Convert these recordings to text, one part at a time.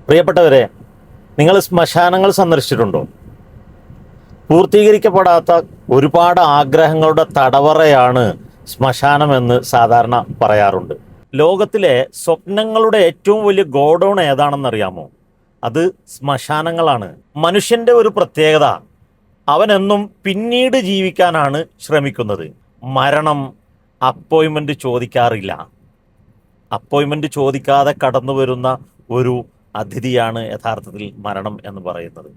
പ്രിയപ്പെട്ടവരെ, നിങ്ങൾ ശ്മശാനങ്ങൾ സന്ദർശിച്ചിട്ടുണ്ടോ? പൂർത്തീകരിക്കപ്പെടാത്ത ഒരുപാട് ആഗ്രഹങ്ങളുടെ തടവറയാണ് ശ്മശാനമെന്ന് സാധാരണ പറയാറുണ്ട്. ലോകത്തിലെ സ്വപ്നങ്ങളുടെ ഏറ്റവും വലിയ ഗോഡൗൺ ഏതാണെന്നറിയാമോ? അത് ശ്മശാനങ്ങളാണ്. മനുഷ്യൻ്റെ ഒരു പ്രത്യേകത, അവനെന്നും പിന്നീട് ജീവിക്കാനാണ് ശ്രമിക്കുന്നത്. മരണം അപ്പോയിൻമെൻറ്റ് ചോദിക്കാറില്ല. അപ്പോയിൻമെൻറ്റ് ചോദിക്കാതെ കടന്നു വരുന്ന ഒരു അതിഥിയാണ് യഥാർത്ഥത്തിൽ മരണം എന്ന് പറയുന്നത്.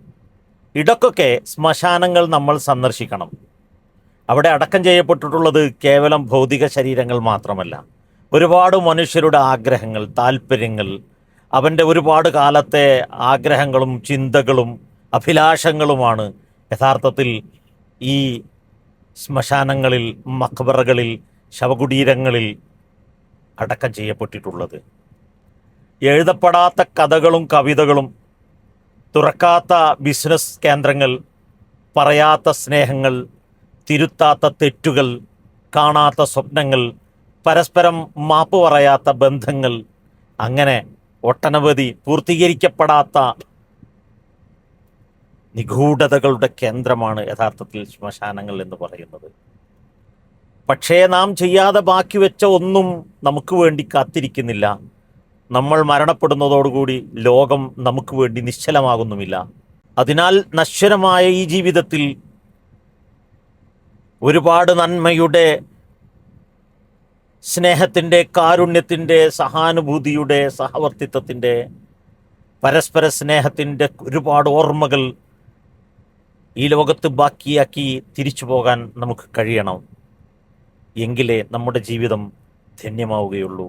ഇടയ്ക്കൊക്കെ ശ്മശാനങ്ങൾ നമ്മൾ സന്ദർശിക്കണം. അവിടെ അടക്കം ചെയ്യപ്പെട്ടിട്ടുള്ളത് കേവലം ഭൗതിക ശരീരങ്ങൾ മാത്രമല്ല, ഒരുപാട് മനുഷ്യരുടെ ആഗ്രഹങ്ങൾ, താല്പര്യങ്ങൾ, അവൻ്റെ ഒരുപാട് കാലത്തെ ആഗ്രഹങ്ങളും ചിന്തകളും അഭിലാഷങ്ങളുമാണ് യഥാർത്ഥത്തിൽ ഈ ശ്മശാനങ്ങളിൽ, മഖ്ബറകളിൽ, ശവകുടീരങ്ങളിൽ അടക്കം ചെയ്യപ്പെട്ടിട്ടുള്ളത്. എഴുതപ്പെടാത്ത കഥകളും കവിതകളും, തുറക്കാത്ത ബിസിനസ് കേന്ദ്രങ്ങൾ, പറയാത്ത സ്നേഹങ്ങൾ, തിരുത്താത്ത തെറ്റുകൾ, കാണാത്ത സ്വപ്നങ്ങൾ, പരസ്പരം മാപ്പ് പറയാത്ത ബന്ധങ്ങൾ, അങ്ങനെ ഒട്ടനവധി പൂർത്തീകരിക്കപ്പെടാത്ത നിഗൂഢതകളുടെ കേന്ദ്രമാണ് യഥാർത്ഥത്തിൽ ശ്മശാനങ്ങൾ എന്ന് പറയുന്നത്. പക്ഷേ നാം ചെയ്യാതെ ബാക്കി വെച്ച ഒന്നും നമുക്ക് വേണ്ടി കാത്തിരിക്കുന്നില്ല. നമ്മൾ മരണപ്പെടുന്നതോടുകൂടി ലോകം നമുക്ക് വേണ്ടി നിശ്ചലമാകുന്നുമില്ല. അതിനാൽ നശ്വരമായ ഈ ജീവിതത്തിൽ ഒരുപാട് നന്മയുടെ, സ്നേഹത്തിൻ്റെ, കാരുണ്യത്തിൻ്റെ, സഹാനുഭൂതിയുടെ, സഹവർത്തിത്വത്തിൻ്റെ, പരസ്പര സ്നേഹത്തിൻ്റെ ഒരുപാട് ഓർമ്മകൾ ഈ ലോകത്ത് ബാക്കിയാക്കി തിരിച്ചു പോകാൻ നമുക്ക് കഴിയണം. എങ്കിലേ നമ്മുടെ ജീവിതം ധന്യമാവുകയുള്ളൂ.